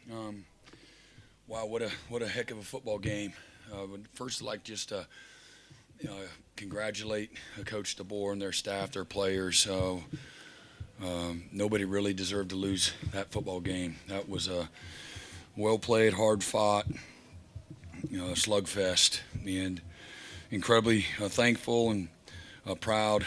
Um, wow, what a heck of a football game. But first, I'd like just to uh, congratulate Coach DeBoer and their staff, their players. Nobody really deserved to lose that football game. That was a well played, hard fought, a slugfest, and incredibly thankful and proud.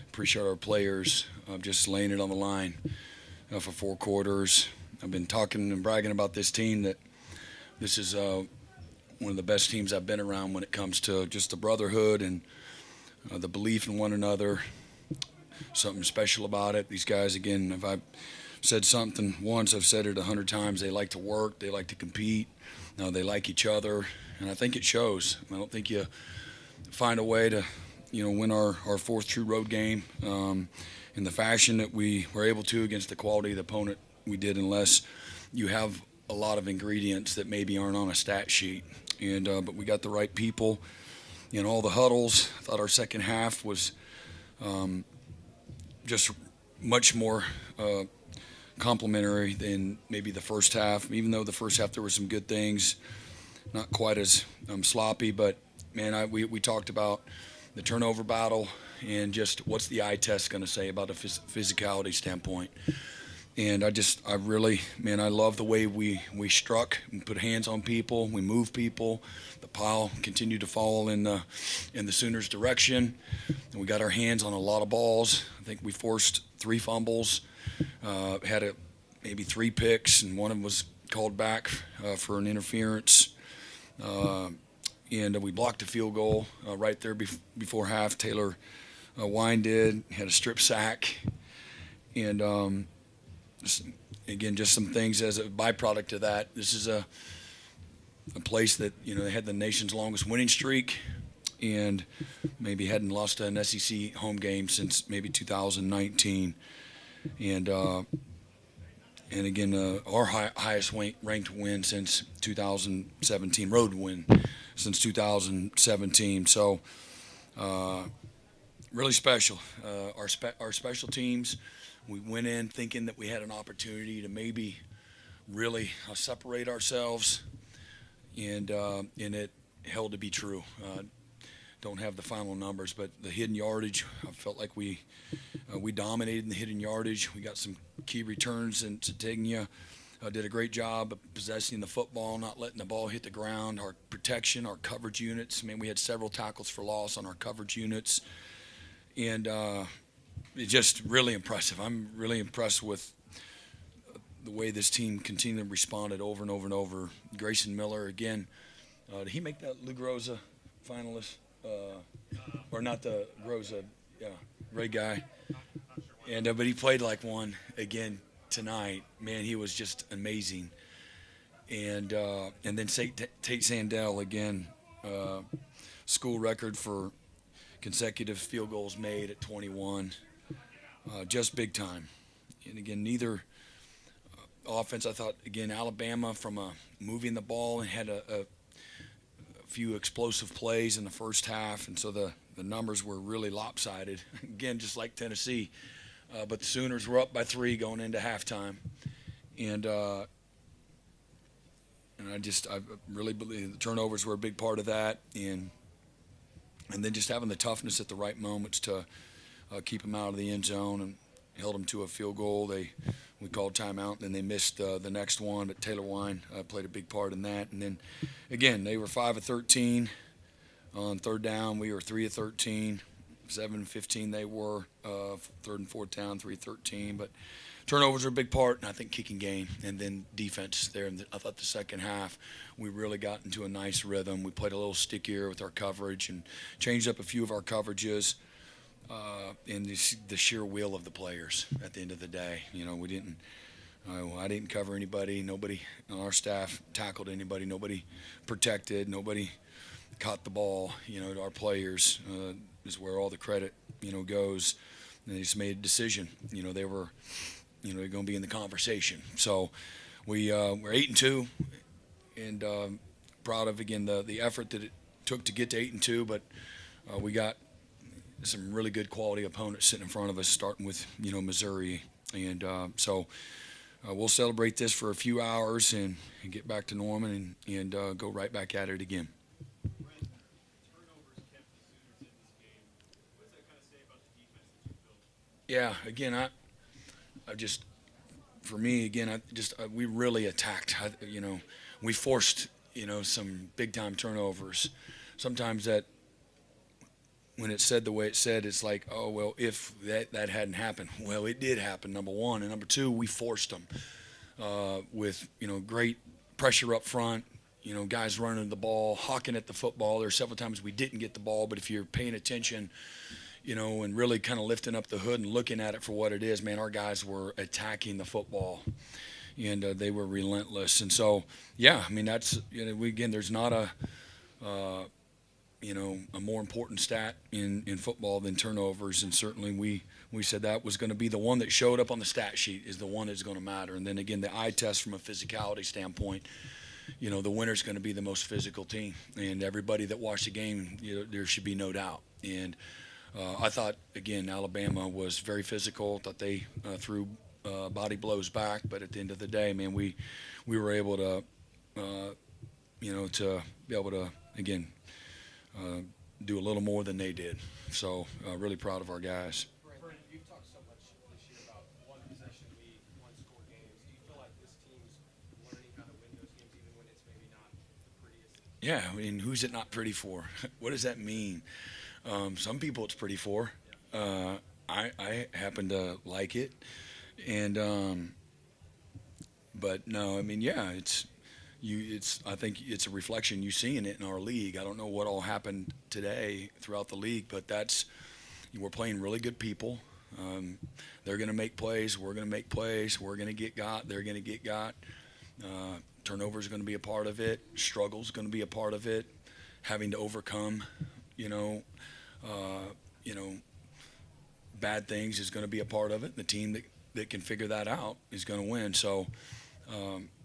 Appreciate our players just laying it on the line for 4 quarters. I've been talking and bragging about this team that this is one of the best teams I've been around when it comes to just the brotherhood and the belief in one another. Something special about it. These guys, again, if I said something once, I've said it 100 times. They like to work. They like to compete. They like each other, and I think it shows. I don't think you find a way to, win our fourth true road game in the fashion that we were able to against the quality of the opponent we did, unless you have a lot of ingredients that maybe aren't on a stat sheet. And but we got the right people in all the huddles. I thought our second half was just much more complimentary than maybe the first half. Even though the first half there were some good things, not quite as sloppy. But man, we talked about the turnover battle and just what's the eye test going to say about a physicality standpoint. And I really, man, I love the way we struck and put hands on people. We moved people. The pile continued to fall in the Sooners' direction. And we got our hands on a lot of balls. I think we forced 3 fumbles, had maybe 3 picks, and one of them was called back for an interference. And we blocked a field goal right there before half. Taylor Wine had a strip sack. And again, just some things as a byproduct of that. This is a place that, they had the nation's longest winning streak and maybe hadn't lost an SEC home game since maybe 2019. And again, our highest ranked win since 2017, road win since 2017. So really special. Our special teams, we went in thinking that we had an opportunity to maybe really separate ourselves, and it held to be true. Don't have the final numbers, but the hidden yardage, I felt like we dominated in the hidden yardage. We got some key returns, and Sategna did a great job of possessing the football, not letting the ball hit the ground. Our protection, our coverage units. I mean, we had several tackles for loss on our coverage units, and it's just really impressive. I'm really impressed with the way this team continually responded over and over and over. Grayson Miller, again, did he make that Lou Groza finalist? Or not the Groza, yeah, Ray guy. And but he played like one again tonight. Man, he was just amazing. And then Tate Sandell again, school record for consecutive field goals made at 21. Just big time. And again, neither offense, I thought, again, Alabama from moving the ball and had a few explosive plays in the first half. And so the numbers were really lopsided. Again, just like Tennessee. But the Sooners were up by 3 going into halftime. And I really believe the turnovers were a big part of that. And then just having the toughness at the right moments to keep them out of the end zone, and held them to a field goal. We called timeout, and then they missed the next one, but Taylor Wine played a big part in that. And then, again, they were 5 of 13 on third down. We were 3 of 13, 7 of 15 they were, third and fourth down, 3 of 13. But turnovers are a big part, and I think kicking game, and then defense there. And I thought the second half we really got into a nice rhythm. We played a little stickier with our coverage and changed up a few of our coverages. And the sheer will of the players at the end of the day. We didn't. I didn't cover anybody. Nobody on our staff tackled anybody. Nobody protected. Nobody caught the ball. To our players is where all the credit goes. And they just made a decision. They were they're going to be in the conversation. So we're 8-2, and proud of again the effort that it took to get to 8-2. But we got some really good quality opponents sitting in front of us, starting with Missouri, and so we'll celebrate this for a few hours and get back to Norman and go right back at it again. Brent, turnovers kept the Sooners in this game. What does that kind of say about the defense that you built? Yeah, again, I just for me again, we really attacked. We forced some big time turnovers. Sometimes that when it's said the way it said, it's like, oh well, if that hadn't happened, well, it did happen. Number one, and number two, we forced them with great pressure up front. Guys running the ball, hawking at the football. There are several times we didn't get the ball, but if you're paying attention, and really kind of lifting up the hood and looking at it for what it is, man, our guys were attacking the football, and they were relentless. And so, yeah, I mean, that's there's not a more important stat in football than turnovers, and certainly we said that was going to be the one that showed up on the stat sheet is the one that's going to matter. And then again, the eye test from a physicality standpoint, the winner's going to be the most physical team, and everybody that watched the game, there should be no doubt. And I thought, again, Alabama was very physical. Thought they threw body blows back, but at the end of the day, man, we were able to, to be able to again do a little more than they did. So really proud of our guys. Brent, you've talked so much this year about one possession league, one score games. Do you feel like this team's learning how to win those games even when it's maybe not the prettiest? Yeah, I mean, who's it not pretty for? What does that mean? Some people it's pretty for. I happen to like it, and but no, I mean, yeah, I think it's a reflection you seeing it in our league. I don't know what all happened today throughout the league, but we're playing really good people. They're going to make plays. We're going to make plays. We're going to get got. They're going to get got. Turnover is going to be a part of it. Struggle is going to be a part of it. Having to overcome, bad things is going to be a part of it. The team that can figure that out is going to win. So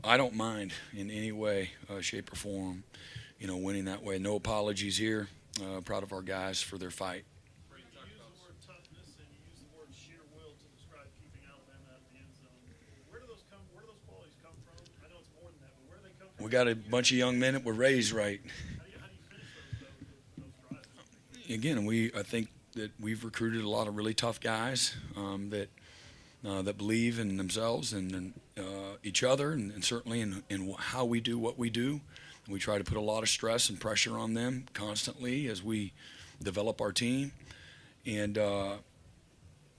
I don't mind in any way, shape, or form, winning that way. No apologies here. Proud of our guys for their fight. You use the word toughness and you use the word sheer will to describe keeping Alabama out of the end zone. Where do those qualities come from? I know it's more than that, but where do they come from? We got a bunch of young men that were raised right. How do you finish those drives? Again, I think that we've recruited a lot of really tough guys that believe in themselves and each other, and certainly in how we do what we do. We try to put a lot of stress and pressure on them constantly as we develop our team. And at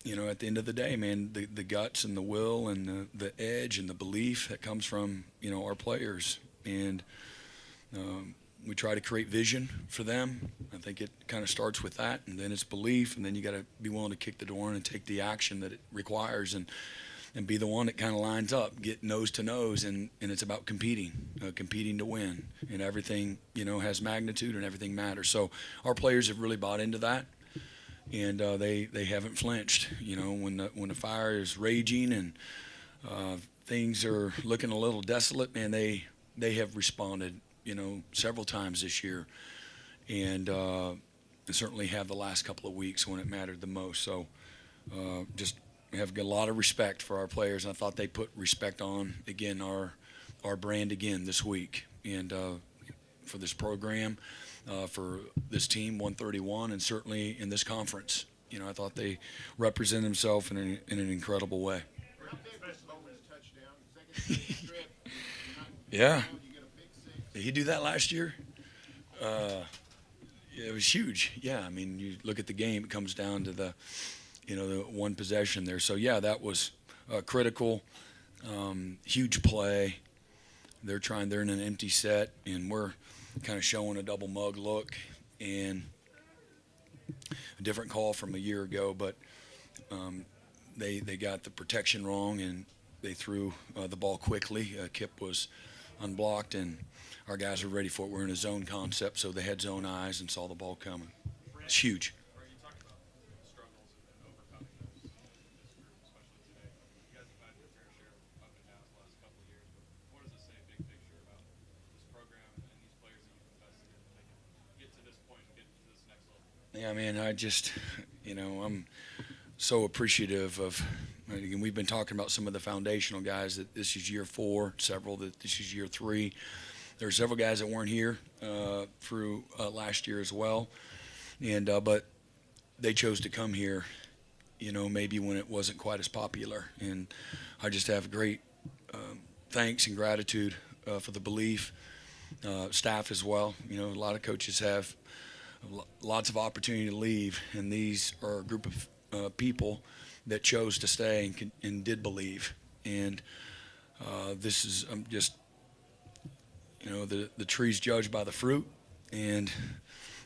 the end of the day, man, the guts and the will and the edge and the belief that comes from our players, and we try to create vision for them. I think it kind of starts with that, and then it's belief, and then you got to be willing to kick the door in and take the action that it requires, and be the one that kind of lines up, get nose to nose, and it's about competing to win, and everything has magnitude and everything matters. So our players have really bought into that, and they haven't flinched. When the fire is raging and things are looking a little desolate, man, they have responded several times this year, and certainly have the last couple of weeks when it mattered the most. So just have a lot of respect for our players, and I thought they put respect on again our brand again this week, and for this program, for this team 131, and certainly in this conference. I thought they represent themselves in an incredible way. Yeah. Did he do that last year? It was huge. Yeah, I mean, you look at the game; it comes down to the one possession there. So yeah, that was critical. Huge play. They're in an empty set, and we're kind of showing a double mug look, and a different call from a year ago, but they got the protection wrong, and they threw the ball quickly. Kip was unblocked, and our guys were ready for it. We're in a zone concept, so they had zone eyes and saw the ball coming. It's huge. You talked about struggles and overcoming those in this group, especially today. You guys have had your fair share of up and downs the last couple of years, but what does it say big picture about this program and these players that you've invested in, that they can get to this point and get to this next level? Yeah, man, I'm so appreciative of Right, again, we've been talking about some of the foundational guys that this is year 4, several that this is year 3. There are several guys that weren't here through last year as well, and but they chose to come here, maybe when it wasn't quite as popular. And I just have great thanks and gratitude for the belief, staff as well. A lot of coaches have lots of opportunity to leave, and these are a group of people that chose to stay and did believe. And this is just, the tree's judged by the fruit. And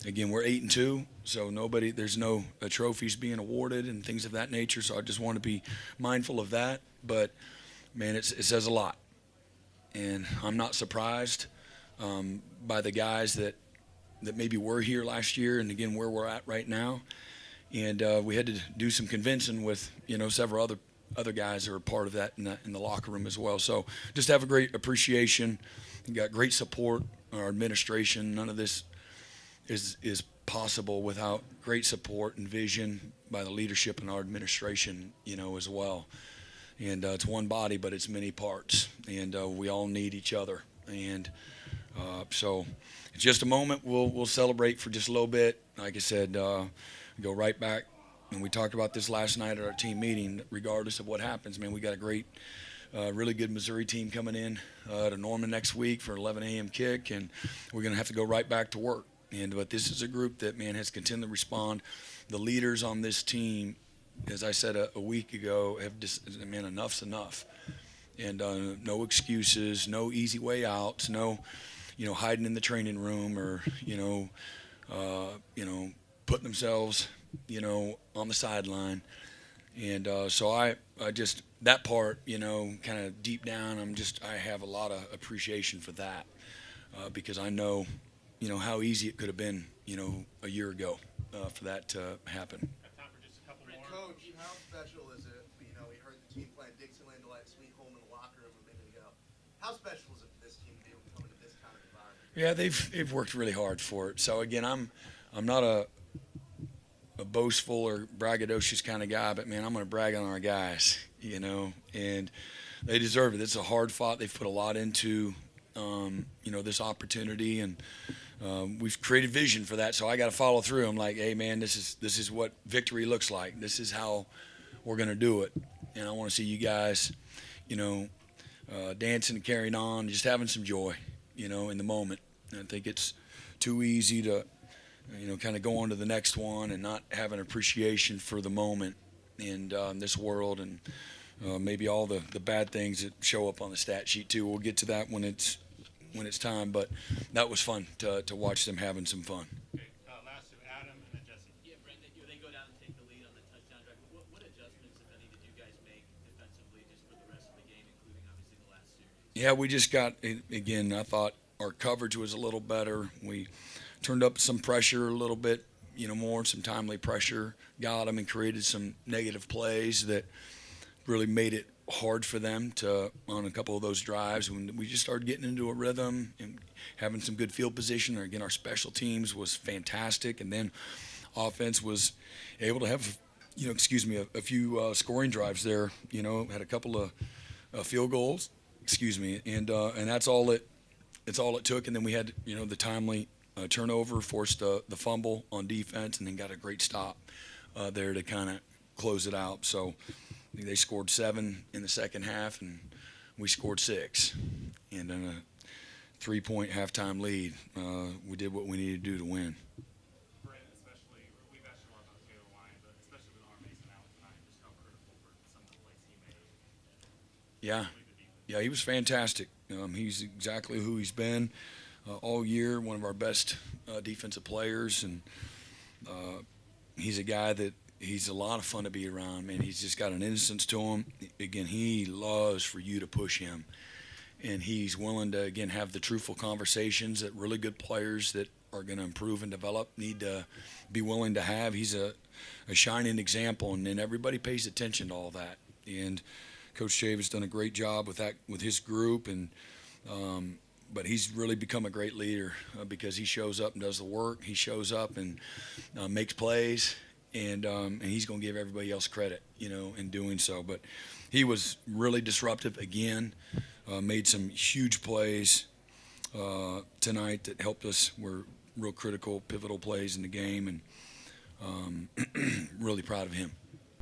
again, we're 8-2, so there's no trophies being awarded and things of that nature. So I just want to be mindful of that. But man, it says a lot, and I'm not surprised by the guys that maybe were here last year, and again where we're at right now. And we had to do some convincing with several other guys that are part of that in the locker room as well. So just have a great appreciation. We got great support. Our administration. None of this is possible without great support and vision by the leadership in our administration, as well. And it's one body, but it's many parts, and we all need each other. And so it's just a moment. We'll celebrate for just a little bit. Like I said, go right back. And we talked about this last night at our team meeting. Regardless of what happens, man, we got a great, really good Missouri team coming in to Norman next week for 11 a.m. kick, and we're going to have to go right back to work. But this is a group that, man, has continued to respond. The leaders on this team, as I said a week ago, have just, man, enough's enough. And no excuses, no easy way outs, no, hiding in the training room or, putting themselves, on the sideline. And so I just, that part, kind of deep down, I have a lot of appreciation for that because I know, how easy it could have been, a year ago for that to happen. Got time for just a couple more. Coach, how special is it? We heard the team playing Dixieland like sweet home in the locker room a minute ago. How special is it for this team to be able to come into this kind of environment? Yeah, they've worked really hard for it. So again, I'm not a boastful or braggadocious kind of guy, but man, I'm going to brag on our guys, and they deserve it. It's a hard fought. They've put a lot into, this opportunity, and we've created vision for that. So I got to follow through. I'm like, hey man, this is what victory looks like. This is how we're going to do it. And I want to see you guys, dancing and carrying on, just having some joy, in the moment. And I think it's too easy to, kind of go on to the next one and not have an appreciation for the moment in this world, and maybe all the bad things that show up on the stat sheet too. We'll get to that when it's time, but that was fun to watch them having some fun. Okay, last two, Adam and then Jesse. Yeah, Brent, they go down and take the lead on the touchdown drive. What adjustments, if any, did you guys make defensively just for the rest of the game, including obviously the last series? Yeah, we just got, again, I thought our coverage was a little better. We turned up some pressure a little bit, more, some timely pressure, got them and created some negative plays that really made it hard for them on a couple of those drives. When we just started getting into a rhythm and having some good field position, again, our special teams was fantastic. And then offense was able to have, a few scoring drives there, had a couple of field goals, and that's all it's all it took. And then we had, the timely turnover, forced the fumble on defense, and then got a great stop there to kind of close it out. So I think they scored 7 in the second half, and we scored 6. And in a 3-point halftime lead, we did what we needed to do to win. Brent, especially, we've asked you more about Taylor Wine, but especially with Arm Mason out tonight, just how critical for some of the plays he made. Yeah, he was fantastic. He's exactly who he's been all year, one of our best defensive players, and he's a guy that he's a lot of fun to be around, man. He's just got an innocence to him. Again, he loves for you to push him, and he's willing to, again, have the truthful conversations that really good players that are going to improve and develop need to be willing to have. He's a shining example, and then everybody pays attention to all that. And Coach Jave has done a great job with that, with his group, and but he's really become a great leader because he shows up and does the work. He shows up and makes plays, and he's going to give everybody else credit, in doing so. But he was really disruptive again, made some huge plays tonight that helped us. Were real critical, pivotal plays in the game, and really proud of him.